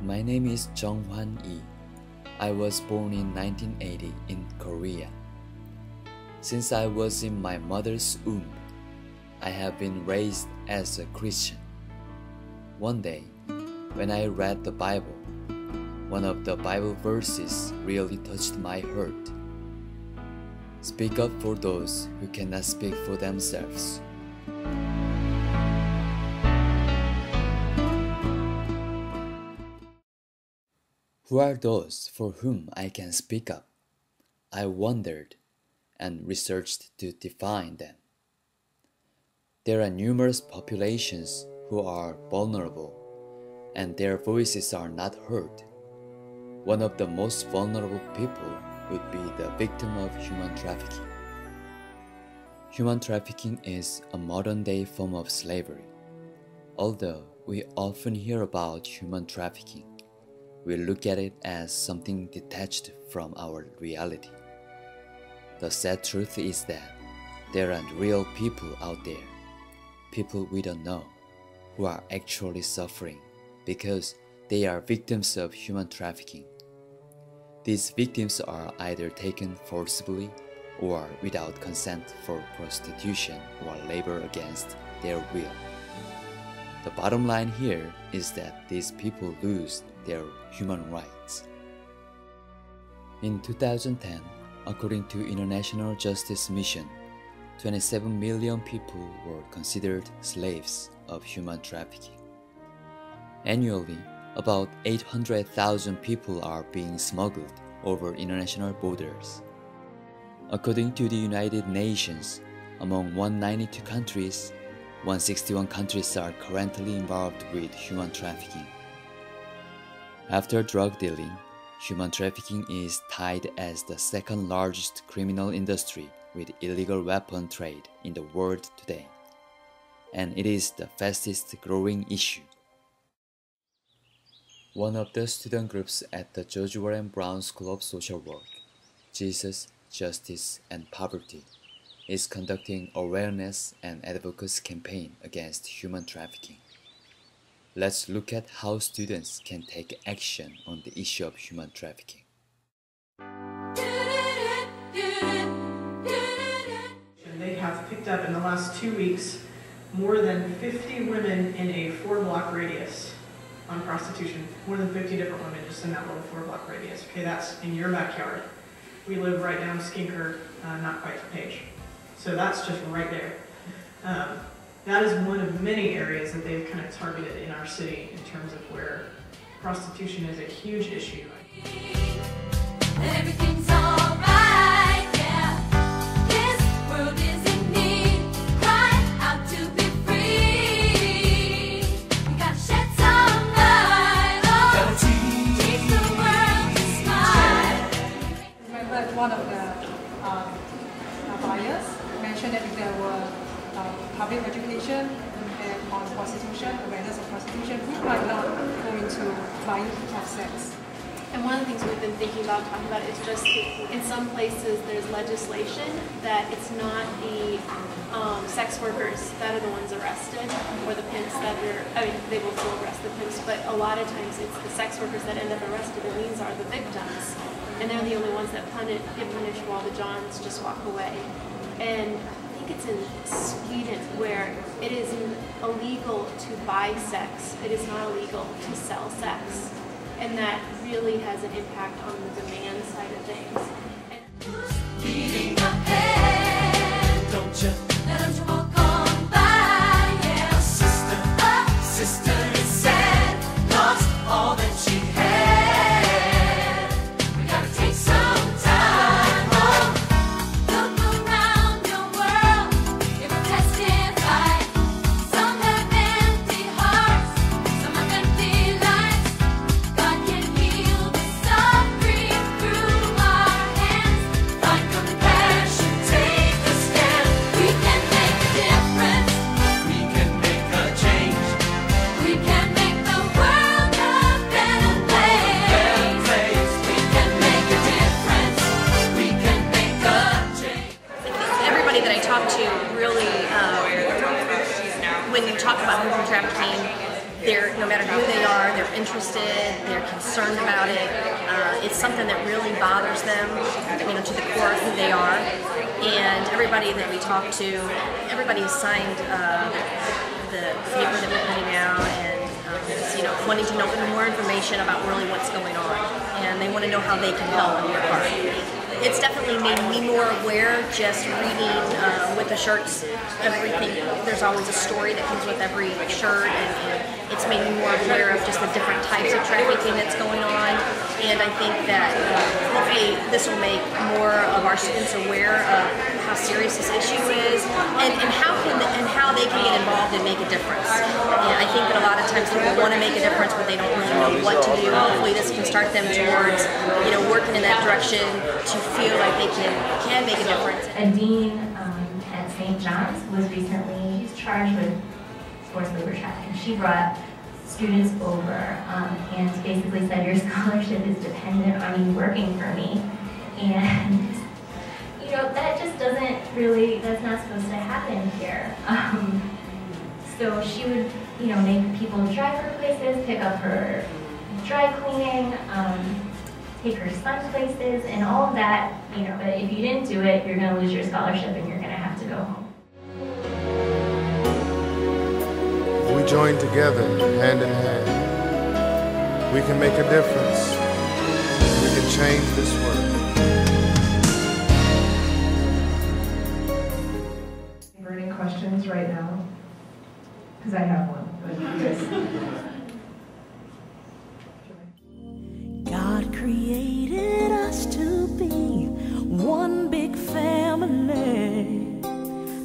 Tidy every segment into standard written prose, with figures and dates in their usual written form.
My name is Jung-hwan Lee. I was born in 1980 in Korea. Since I was in my mother's womb, I have been raised as a Christian. One day, when I read the Bible, one of the Bible verses really touched my heart. Speak up for those who cannot speak for themselves. Who are those for whom I can speak up? I wondered and researched to define them. There are numerous populations who are vulnerable, and their voices are not heard. One of the most vulnerable people would be the victim of human trafficking. Human trafficking is a modern-day form of slavery. Although we often hear about human trafficking, we look at it as something detached from our reality. The sad truth is that there are real people out there, people we don't know, who are actually suffering because they are victims of human trafficking. These victims are either taken forcibly or without consent for prostitution or labor against their will. The bottom line here is that these people lose their human rights. In 2010, according to International Justice Mission, 27 million people were considered slaves of human trafficking. Annually, about 800,000 people are being smuggled over international borders. According to the United Nations, among 192 countries, 161 countries are currently involved with human trafficking. After drug dealing, human trafficking is tied as the second largest criminal industry with illegal weapon trade in the world today, and it is the fastest growing issue. One of the student groups at the George Warren Brown School of Social Work, Jesus, Justice, and Poverty, is conducting awareness and advocacy campaign against human trafficking. Let's look at how students can take action on the issue of human trafficking. They have picked up in the last 2 weeks more than 50 women in a 4-block radius on prostitution. More than 50 different women just in that little 4-block radius. Okay, that's in your backyard. We live right down Skinker, not quite to Page. So that's just right there. That is one of many areas that they've kind of targeted in our city in terms of where prostitution is a huge issue. Everything's alright, yeah. This world is in need. Cry out to be free. We gotta shed some light on. Teach the world to smile. Remember, one of the buyers mentioned that if there were public education and on prostitution, awareness of prostitution, we might not go into buying of sex. And one of the things we've been thinking about talking about is just in some places there's legislation that it's not the sex workers that are the ones arrested or the pimps that are, I mean, they will still arrest the pimps, but a lot of times it's the sex workers that end up arrested, and these are the victims. And they're the only ones that get punished while the Johns just walk away. And it's in Sweden where it is illegal to buy sex. It is not illegal to sell sex. And that really has an impact on the demand side of things. Leading the hand. Don't you let them walk on by, yeah. Sister is sad, lost all that she had. We gotta take some time, oh. Look around your world, it will testify. Some have empty hearts, some have empty lives. God can heal the suffering through our hands. no matter who they are, they're interested, they're concerned about it. It's something that really bothers them, to the core of who they are. And everybody that we talk to, everybody has signed the paper that we're putting out, and wanting to know more information about really what's going on, and they want to know how they can help and their part. It's definitely made me more aware just reading with the shirts, everything. There's always a story that comes with every shirt, and it's made me more aware of just the different types of trafficking that's going on. And I think that hopefully this will make more of our students aware of how serious this issue is, and how they can get involved and make a difference. And I think that a lot of times people want to make a difference, but they don't really know what to do. Hopefully this can start them towards working in that direction to feel like they can make a difference. A dean at St. John's was recently charged with forced labor trafficking. She brought students over and basically said, your scholarship is dependent on you working for me. And that just doesn't really, that's not supposed to happen here. So she would, make people drive her places, pick up her dry cleaning, take her son places, and all of that, but if you didn't do it, you're going to lose your scholarship and you're going to have to go home. We join together, hand in hand. We can make a difference. We can change this world. Burning questions right now? Because I have one. God created us to be one big family.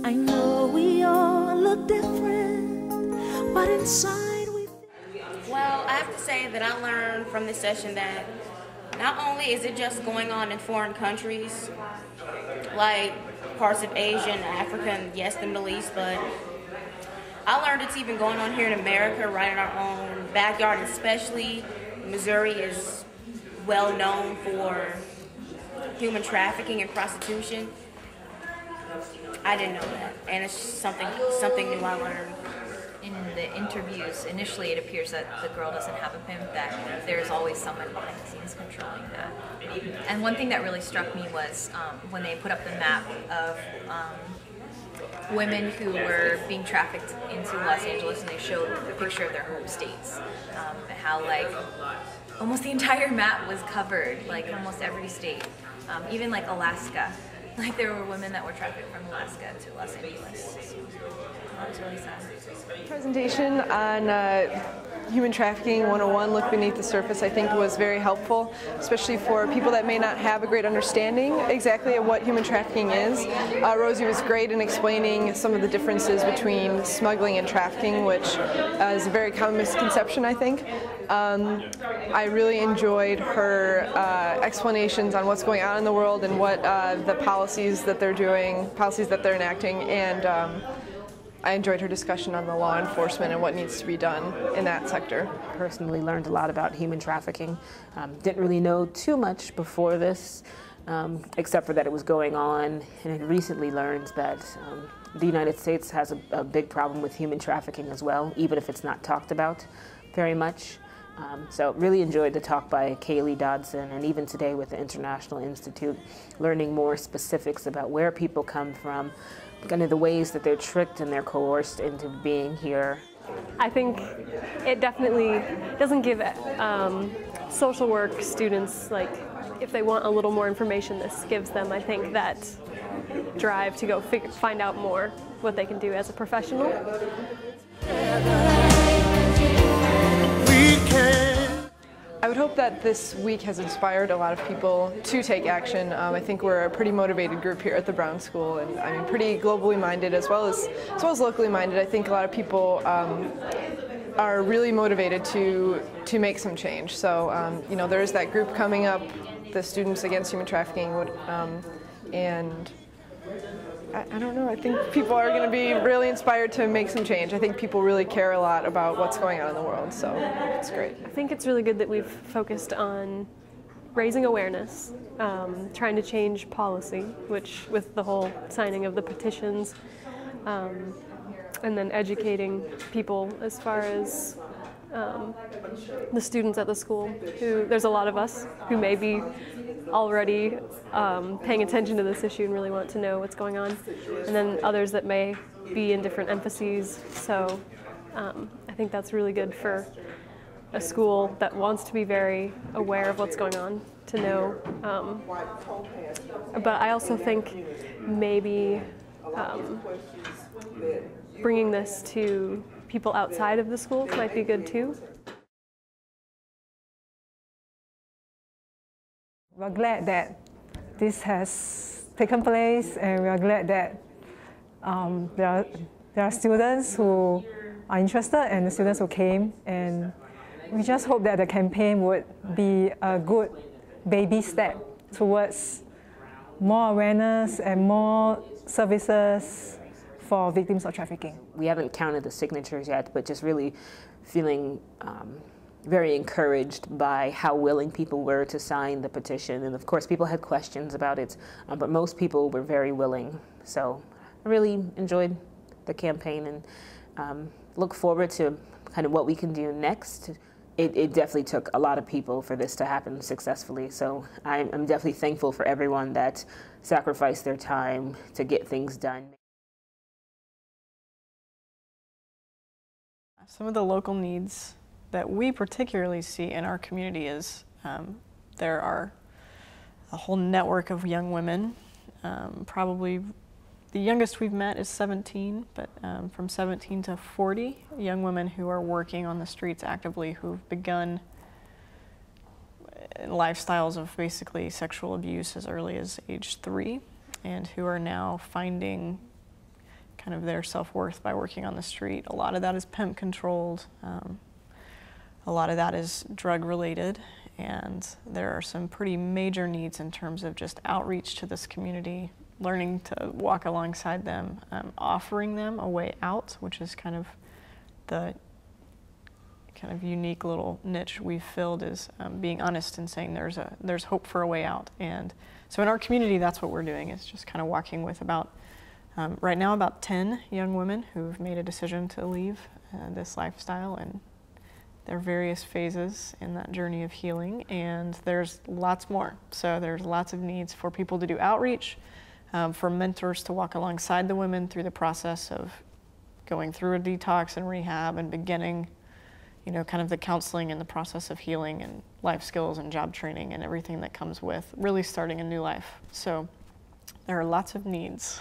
I know we all look different, but inside we... Well, I have to say that I learned from this session that not only is it just going on in foreign countries, like parts of Asia and Africa and yes, the Middle East, but I learned it's even going on here in America, right in our own backyard, especially Missouri is well known for human trafficking and prostitution. I didn't know that, and it's something new I learned. In the interviews, initially it appears that the girl doesn't have a pimp, that there's always someone behind the scenes controlling that. And one thing that really struck me was when they put up the map of women who were being trafficked into Los Angeles, and they showed a picture of their home states, and how almost the entire map was covered, almost every state, even Alaska. There were women that were trafficked from Alaska to Los Angeles. So that was really sad. Presentation on Human Trafficking 101, Look Beneath the Surface, I think was very helpful, especially for people that may not have a great understanding exactly of what human trafficking is. Rosie was great in explaining some of the differences between smuggling and trafficking, which is a very common misconception, I think. I really enjoyed her explanations on what's going on in the world and what the policies that they're doing, policies that they're enacting, and I enjoyed her discussion on the law enforcement and what needs to be done in that sector. Personally learned a lot about human trafficking. Didn't really know too much before this, except for that it was going on, and I recently learned that the United States has a big problem with human trafficking as well, even if it's not talked about very much. So really enjoyed the talk by Kaylee Dodson, and even today with the International Institute, learning more specifics about where people come from, kind of the ways that they're tricked and they're coerced into being here. I think it definitely doesn't give social work students, if they want a little more information, this gives them, I think, that drive to go find out more what they can do as a professional. I would hope that this week has inspired a lot of people to take action. I think we're a pretty motivated group here at the Brown School, and pretty globally minded as well as locally minded. I think a lot of people are really motivated to make some change. So there is that group coming up, the Students Against Human Trafficking, and I don't know, I think people are going to be really inspired to make some change. I think people really care a lot about what's going on in the world, so it's great. I think it's really good that we've focused on raising awareness, trying to change policy, which with the whole signing of the petitions, and then educating people as far as the students at the school, who there's a lot of us who may be already paying attention to this issue and really want to know what's going on, and then others that may be in different emphases. So I think that's really good for a school that wants to be very aware of what's going on to know. But I also think maybe bringing this to people outside of the schools might be good too. We're glad that this has taken place, and we are glad that there are students who are interested and the students who came, and we just hope that the campaign would be a good baby step towards more awareness and more services for victims of trafficking. We haven't counted the signatures yet, but just really feeling very encouraged by how willing people were to sign the petition. And of course, people had questions about it, but most people were very willing. So I really enjoyed the campaign and look forward to kind of what we can do next. It definitely took a lot of people for this to happen successfully. So I'm definitely thankful for everyone that sacrificed their time to get things done. Some of the local needs that we particularly see in our community is there are a whole network of young women. Probably the youngest we've met is 17, but from 17 to 40 young women who are working on the streets actively, who've begun lifestyles of basically sexual abuse as early as age 3, and who are now finding kind of their self-worth by working on the street. A lot of that is pimp controlled. A lot of that is drug related, and there are some pretty major needs in terms of just outreach to this community, learning to walk alongside them, offering them a way out, which is kind of the unique little niche we've filled, is being honest and saying there's hope for a way out. And so in our community, that's what we're doing, is just kind of walking with right now about 10 young women who've made a decision to leave this lifestyle, and there are various phases in that journey of healing, and there's lots more. So there's lots of needs for people to do outreach, for mentors to walk alongside the women through the process of going through a detox and rehab and beginning, kind of the counseling and the process of healing and life skills and job training and everything that comes with really starting a new life. So there are lots of needs.